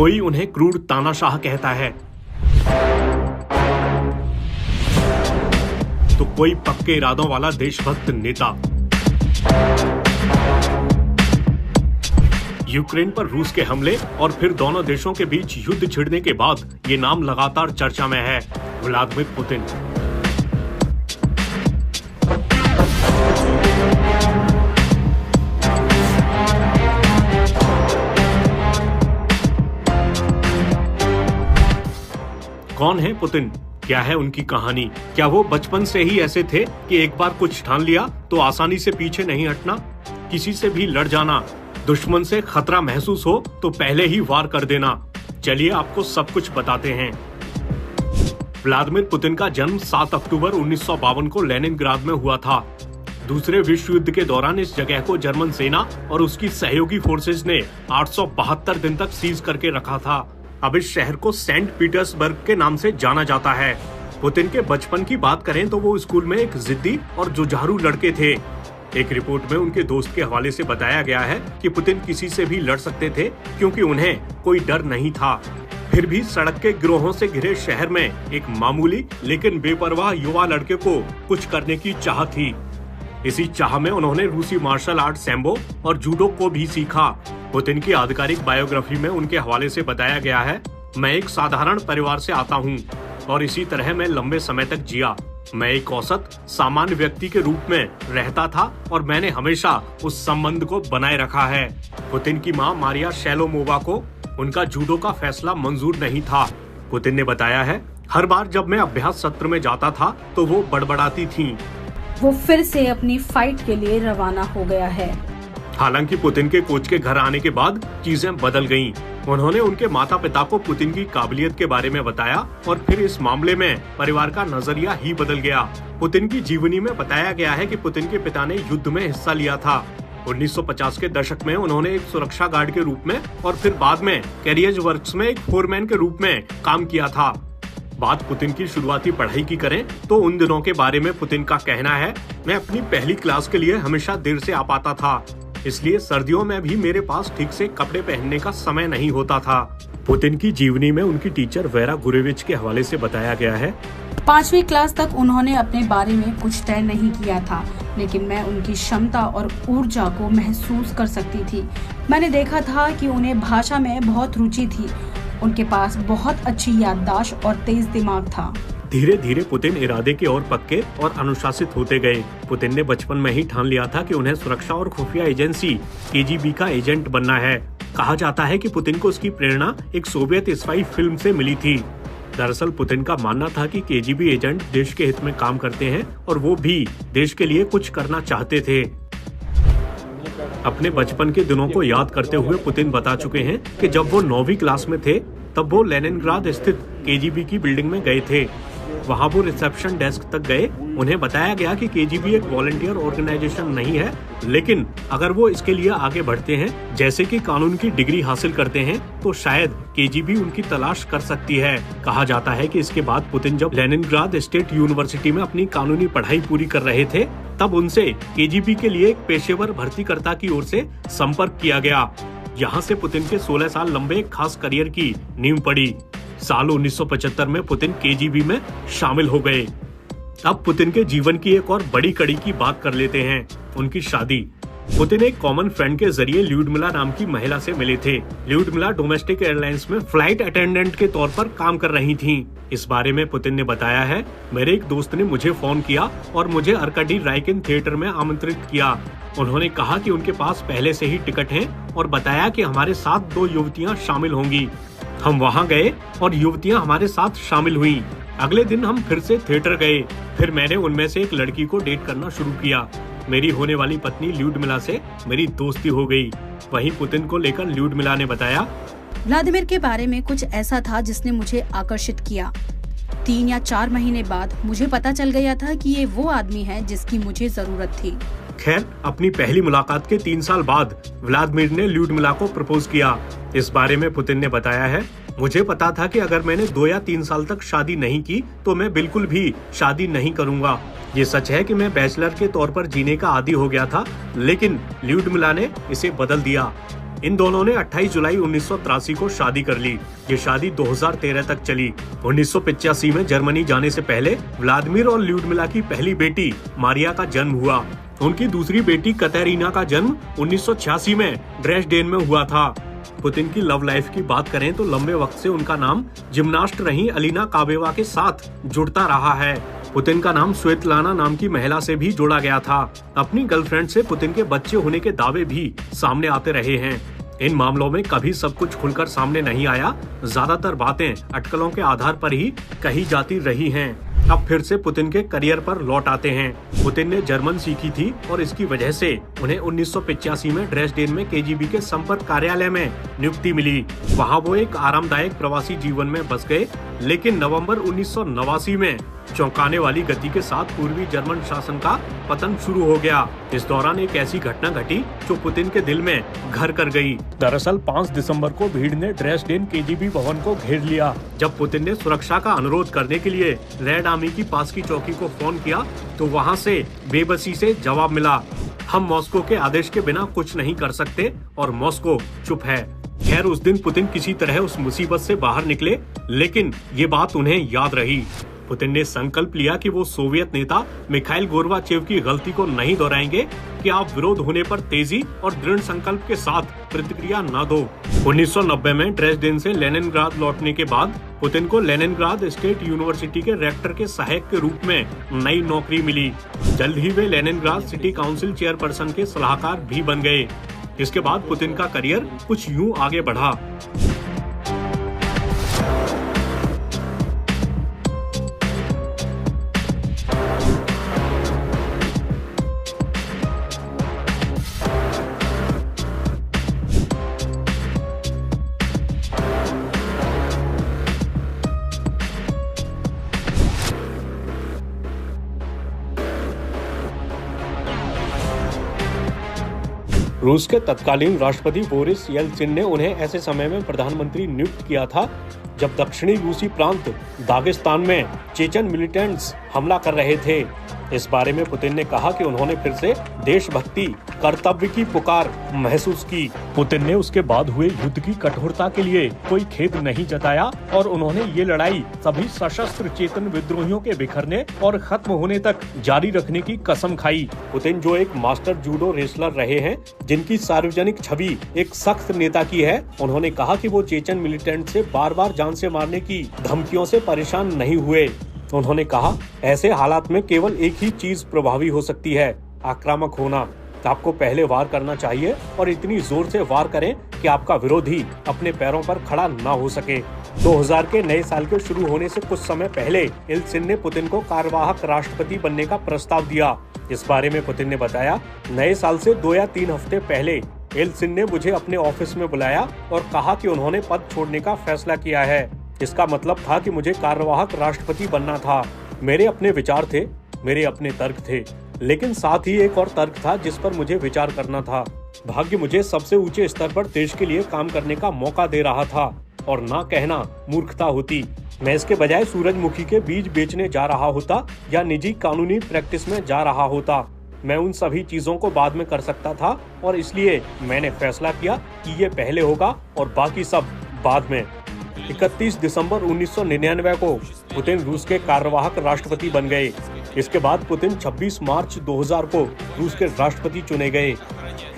कोई उन्हें क्रूर तानाशाह कहता है, तो कोई पक्के इरादों वाला देशभक्त नेता। यूक्रेन पर रूस के हमले और फिर दोनों देशों के बीच युद्ध छिड़ने के बाद ये नाम लगातार चर्चा में है, व्लादिमीर पुतिन। कौन है पुतिन? क्या है उनकी कहानी? क्या वो बचपन से ही ऐसे थे कि एक बार कुछ ठान लिया तो आसानी से पीछे नहीं हटना, किसी से भी लड़ जाना, दुश्मन से खतरा महसूस हो तो पहले ही वार कर देना? चलिए आपको सब कुछ बताते हैं। व्लादिमीर पुतिन का जन्म 7 अक्टूबर 1952 को लेनिनग्राद में हुआ था। दूसरे विश्व युद्ध के दौरान इस जगह को जर्मन सेना और उसकी सहयोगी फोर्सेज ने 872 दिन तक सीज करके रखा था। अब इस शहर को सेंट पीटर्सबर्ग के नाम से जाना जाता है। पुतिन के बचपन की बात करें तो वो स्कूल में एक जिद्दी और जुझारू लड़के थे। एक रिपोर्ट में उनके दोस्त के हवाले से बताया गया है कि पुतिन किसी से भी लड़ सकते थे क्योंकि उन्हें कोई डर नहीं था। फिर भी सड़क के गिरोहों से घिरे शहर में एक मामूली लेकिन बेपरवाह युवा लड़के को कुछ करने की चाह थी। इसी चाह में उन्होंने रूसी मार्शल आर्ट सैम्बो और जूडो को भी सीखा। पुतिन की आधिकारिक बायोग्राफी में उनके हवाले से बताया गया है, मैं एक साधारण परिवार से आता हूँ और इसी तरह मैं लंबे समय तक जिया। मैं एक औसत सामान्य व्यक्ति के रूप में रहता था और मैंने हमेशा उस संबंध को बनाए रखा है। पुतिन की मां मारिया शेलोमोवा को उनका जूडो का फैसला मंजूर नहीं था। पुतिन ने बताया है, हर बार जब मैं अभ्यास सत्र में जाता था तो वो बड़बड़ाती थीं। वो फिर से अपनी फाइट के लिए रवाना हो गया है। हालांकि पुतिन के कोच के घर आने के बाद चीजें बदल गईं। उन्होंने उनके माता पिता को पुतिन की काबिलियत के बारे में बताया और फिर इस मामले में परिवार का नजरिया ही बदल गया। पुतिन की जीवनी में बताया गया है कि पुतिन के पिता ने युद्ध में हिस्सा लिया था। 1950 के दशक में उन्होंने एक सुरक्षा गार्ड के रूप में और फिर बाद में कैरियज वर्क्स में एक फोरमैन के रूप में काम किया था। बात पुतिन की शुरुआती पढ़ाई की करें तो उन दिनों के बारे में पुतिन का कहना है, मैं अपनी पहली क्लास के लिए हमेशा देर से आ पाता था, इसलिए सर्दियों में भी मेरे पास ठीक से कपड़े पहनने का समय नहीं होता था। पुतिन की जीवनी में उनकी टीचर वेरा गुरेविच के हवाले से बताया गया है, 5वीं क्लास तक उन्होंने अपने बारे में कुछ तय नहीं किया था, लेकिन मैं उनकी क्षमता और ऊर्जा को महसूस कर सकती थी। मैंने देखा था कि उन्हें भाषा में बहुत रुचि थी। उनके पास बहुत अच्छी याददाश्त और तेज दिमाग था। धीरे धीरे पुतिन इरादे के और पक्के और अनुशासित होते गए। पुतिन ने बचपन में ही ठान लिया था कि उन्हें सुरक्षा और खुफिया एजेंसी केजीबी का एजेंट बनना है। कहा जाता है कि पुतिन को उसकी प्रेरणा एक सोवियत स्पाई फिल्म से मिली थी। दरअसल पुतिन का मानना था कि केजीबी एजेंट देश के हित में काम करते हैं और वो भी देश के लिए कुछ करना चाहते थे। अपने बचपन के दिनों को याद करते हुए पुतिन बता चुके हैं कि जब वो 9वीं क्लास में थे तब वो लेनिनग्राद स्थित केजीबी की बिल्डिंग में गए थे। वहाँ वो रिसेप्शन डेस्क तक गए। उन्हें बताया गया कि केजीबी एक वॉलंटियर ऑर्गेनाइजेशन नहीं है, लेकिन अगर वो इसके लिए आगे बढ़ते हैं, जैसे कि कानून की डिग्री हासिल करते हैं, तो शायद केजीबी उनकी तलाश कर सकती है। कहा जाता है कि इसके बाद पुतिन जब लेनिनग्राद स्टेट यूनिवर्सिटी में अपनी कानूनी पढ़ाई पूरी कर रहे थे, तब उनसे केजीबी के लिए एक पेशेवर भर्तीकर्ता की ओर से संपर्क किया गया। यहाँ से पुतिन के 16 साल लंबे एक खास करियर की नींव पड़ी। साल 1975 में पुतिन केजीबी में शामिल हो गए। अब पुतिन के जीवन की एक और बड़ी कड़ी की बात कर लेते हैं, उनकी शादी। पुतिन एक कॉमन फ्रेंड के जरिए ल्यूडमिला नाम की महिला से मिले थे। ल्यूडमिला डोमेस्टिक एयरलाइंस में फ्लाइट अटेंडेंट के तौर पर काम कर रही थीं। इस बारे में पुतिन ने बताया है, मेरे एक दोस्त ने मुझे फोन किया और मुझे अर्काडी राइकिन थिएटर में आमंत्रित किया। उन्होंने कहा कि उनके पास पहले से ही टिकट हैं और बताया कि हमारे साथ 2 युवतियां शामिल होंगी। हम वहां गए और युवतियां हमारे साथ शामिल हुईं। अगले दिन हम फिर से थिएटर गए। फिर मैंने उनमें से एक लड़की को डेट करना शुरू किया। मेरी होने वाली पत्नी ल्यूडमिला से मेरी दोस्ती हो गई। वहीं पुतिन को लेकर ल्यूडमिला ने बताया, व्लादिमीर के बारे में कुछ ऐसा था जिसने मुझे आकर्षित किया। 3 या 4 महीने बाद मुझे पता चल गया था कि ये वो आदमी है जिसकी मुझे जरूरत थी। खैर, अपनी पहली मुलाकात के 3 साल बाद व्लादिमीर ने ल्यूडमिला को प्रपोज किया। इस बारे में पुतिन ने बताया है, मुझे पता था कि अगर मैंने 2 या 3 साल तक शादी नहीं की तो मैं बिल्कुल भी शादी नहीं करूंगा। ये सच है कि मैं बैचलर के तौर पर जीने का आदी हो गया था, लेकिन ल्यूडमिला ने इसे बदल दिया। इन दोनों ने 28 जुलाई 1983 को शादी कर ली। ये शादी 2013 तक चली। 1985 में जर्मनी जाने से पहले व्लादिमीर और ल्यूडमिला की पहली बेटी मारिया का जन्म हुआ। उनकी दूसरी बेटी कतरीना का जन्म 1986 में ड्रेसडेन में हुआ था। पुतिन की लव लाइफ की बात करें तो लंबे वक्त से उनका नाम जिम्नास्ट रही अलीना काबेवा के साथ जुड़ता रहा है। पुतिन का नाम स्वेतलाना नाम की महिला से भी जोड़ा गया था। अपनी गर्लफ्रेंड से पुतिन के बच्चे होने के दावे भी सामने आते रहे हैं। इन मामलों में कभी सब कुछ खुलकर सामने नहीं आया। ज्यादातर बातें अटकलों के आधार पर ही कही जाती रही हैं। अब फिर से पुतिन के करियर पर लौट आते हैं। पुतिन ने जर्मन सीखी थी और इसकी वजह से उन्हें 1985 में ड्रेसडेन में केजीबी के संपर्क कार्यालय में नियुक्ति मिली। वहां वो एक आरामदायक प्रवासी जीवन में बस गए, लेकिन नवंबर 1989 में चौंकाने वाली गति के साथ पूर्वी जर्मन शासन का पतन शुरू हो गया। इस दौरान एक ऐसी घटना घटी जो पुतिन के दिल में घर कर गई। दरअसल 5 दिसंबर को भीड़ ने ड्रेसडेन केजीबी भवन को घेर लिया। जब पुतिन ने सुरक्षा का अनुरोध करने के लिए रेड आर्मी की पास की चौकी को फोन किया तो वहां से बेबसी से जवाब मिला, हम मॉस्को के आदेश के बिना कुछ नहीं कर सकते और मॉस्को चुप है। खैर, उस दिन पुतिन किसी तरह उस मुसीबत से बाहर निकले, लेकिन ये बात उन्हें याद रही। पुतिन ने संकल्प लिया कि वो सोवियत नेता मिखाइल गोर्बाचेव की गलती को नहीं दोहराएंगे कि आप विरोध होने पर तेजी और दृढ़ संकल्प के साथ प्रतिक्रिया न दो। 1990 में ड्रेसडेन से लेनिनग्राद लौटने के बाद पुतिन को लेनिनग्राद स्टेट यूनिवर्सिटी के रेक्टर के सहायक के रूप में नई नौकरी मिली। जल्द ही वे लेनिनग्राद सिटी काउंसिल चेयरपर्सन के सलाहकार भी बन गए। इसके बाद पुतिन का करियर कुछ यूं आगे बढ़ा। रूस के तत्कालीन राष्ट्रपति बोरिस येल्त्सिन ने उन्हें ऐसे समय में प्रधानमंत्री नियुक्त किया था जब दक्षिणी रूसी प्रांत दागिस्तान में चेचन मिलिटेंट्स हमला कर रहे थे। इस बारे में पुतिन ने कहा कि उन्होंने फिर से देशभक्ति कर्तव्य की पुकार महसूस की। पुतिन ने उसके बाद हुए युद्ध की कठोरता के लिए कोई खेद नहीं जताया और उन्होंने ये लड़ाई सभी सशस्त्र चेतन विद्रोहियों के बिखरने और खत्म होने तक जारी रखने की कसम खाई। पुतिन जो एक मास्टर जूडो रेसलर रहे हैं, जिनकी सार्वजनिक छवि एक सख्त नेता की है, उन्होंने कहा कि वो चेचन मिलिटेंट से बार बार जान से मारने की धमकियों से परेशान नहीं हुए। उन्होंने कहा, ऐसे हालात में केवल एक ही चीज प्रभावी हो सकती है, आक्रामक होना। आपको पहले वार करना चाहिए और इतनी जोर से वार करें कि आपका विरोधी अपने पैरों पर खड़ा ना हो सके। 2000 के नए साल के शुरू होने से कुछ समय पहले येल्त्सिन ने पुतिन को कार्यवाहक राष्ट्रपति बनने का प्रस्ताव दिया। इस बारे में पुतिन ने बताया, नए साल से 2 या 3 हफ्ते पहले येल्त्सिन ने मुझे अपने ऑफिस में बुलाया और कहा कि उन्होंने पद छोड़ने का फैसला किया है। इसका मतलब था कि मुझे कार्यवाहक राष्ट्रपति बनना था। मेरे अपने विचार थे, मेरे अपने तर्क थे, लेकिन साथ ही एक और तर्क था जिस पर मुझे विचार करना था। भाग्य मुझे सबसे ऊंचे स्तर पर देश के लिए काम करने का मौका दे रहा था और ना कहना मूर्खता होती। मैं इसके बजाय सूरजमुखी के बीज बेचने जा रहा होता या निजी कानूनी प्रैक्टिस में जा रहा होता। मैं उन सभी चीजों को बाद में कर सकता था और इसलिए मैंने फैसला किया कि ये पहले होगा और बाकी सब बाद में। 31 दिसंबर 1999 को पुतिन रूस के कार्यवाहक राष्ट्रपति बन गए। इसके बाद पुतिन 26 मार्च 2000 को रूस के राष्ट्रपति चुने गए।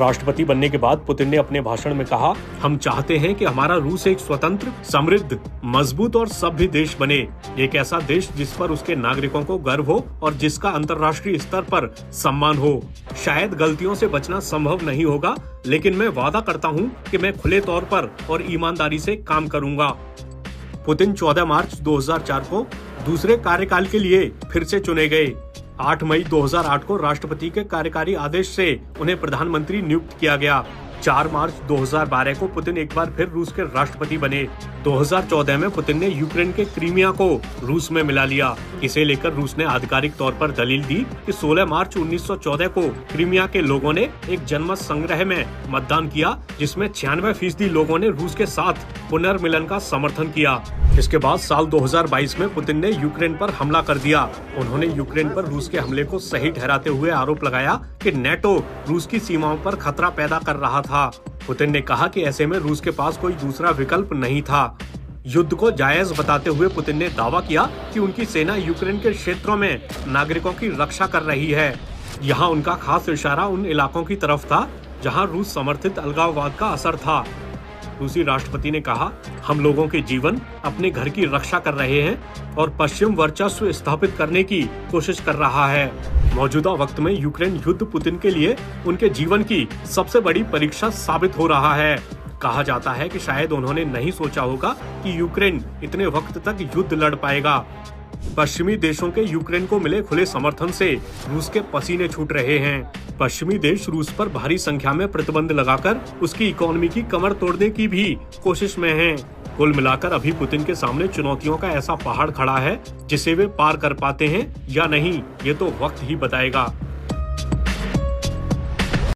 राष्ट्रपति बनने के बाद पुतिन ने अपने भाषण में कहा, हम चाहते हैं कि हमारा रूस एक स्वतंत्र, समृद्ध, मजबूत और सभ्य देश बने। एक ऐसा देश जिस पर उसके नागरिकों को गर्व हो और जिसका अंतर्राष्ट्रीय स्तर पर सम्मान हो। शायद गलतियों से बचना संभव नहीं होगा, लेकिन मैं वादा करता हूं कि मैं खुले तौर पर और ईमानदारी से काम करूंगा। पुतिन 14 मार्च 2004 को दूसरे कार्यकाल के लिए फिर से चुने गए। 8 मई 2008 को राष्ट्रपति के कार्यकारी आदेश से उन्हें प्रधानमंत्री नियुक्त किया गया। 4 मार्च 2012 को पुतिन एक बार फिर रूस के राष्ट्रपति बने। 2014 में पुतिन ने यूक्रेन के क्रीमिया को रूस में मिला लिया। इसे लेकर रूस ने आधिकारिक तौर पर दलील दी कि 16 मार्च 1914 को क्रीमिया के लोगों ने एक जनमत संग्रह में मतदान किया, जिसमें 96% लोगों ने रूस के साथ पुनर्मिलन का समर्थन किया। इसके बाद साल 2022 में पुतिन ने यूक्रेन पर हमला कर दिया। उन्होंने यूक्रेन पर रूस के हमले को सही ठहराते हुए आरोप लगाया कि नेटो रूस की सीमाओं पर खतरा पैदा कर रहा था। पुतिन ने कहा कि ऐसे में रूस के पास कोई दूसरा विकल्प नहीं था। युद्ध को जायज बताते हुए पुतिन ने दावा किया कि उनकी सेना यूक्रेन के क्षेत्रों में नागरिकों की रक्षा कर रही है। यहाँ उनका खास इशारा उन इलाकों की तरफ था जहाँ रूस समर्थित अलगाववाद का असर था। रूसी राष्ट्रपति ने कहा, हम लोगों के जीवन, अपने घर की रक्षा कर रहे हैं और पश्चिम वर्चस्व स्थापित करने की कोशिश कर रहा है। मौजूदा वक्त में यूक्रेन युद्ध पुतिन के लिए उनके जीवन की सबसे बड़ी परीक्षा साबित हो रहा है। कहा जाता है कि शायद उन्होंने नहीं सोचा होगा कि यूक्रेन इतने वक्त तक युद्ध लड़ पाएगा। पश्चिमी देशों के यूक्रेन को मिले खुले समर्थन से रूस के पसीने छूट रहे हैं। पश्चिमी देश रूस पर भारी संख्या में प्रतिबंध लगाकर उसकी इकोनॉमी की कमर तोड़ने की भी कोशिश में हैं। कुल मिलाकर अभी पुतिन के सामने चुनौतियों का ऐसा पहाड़ खड़ा है जिसे वे पार कर पाते हैं या नहीं, ये तो वक्त ही बताएगा।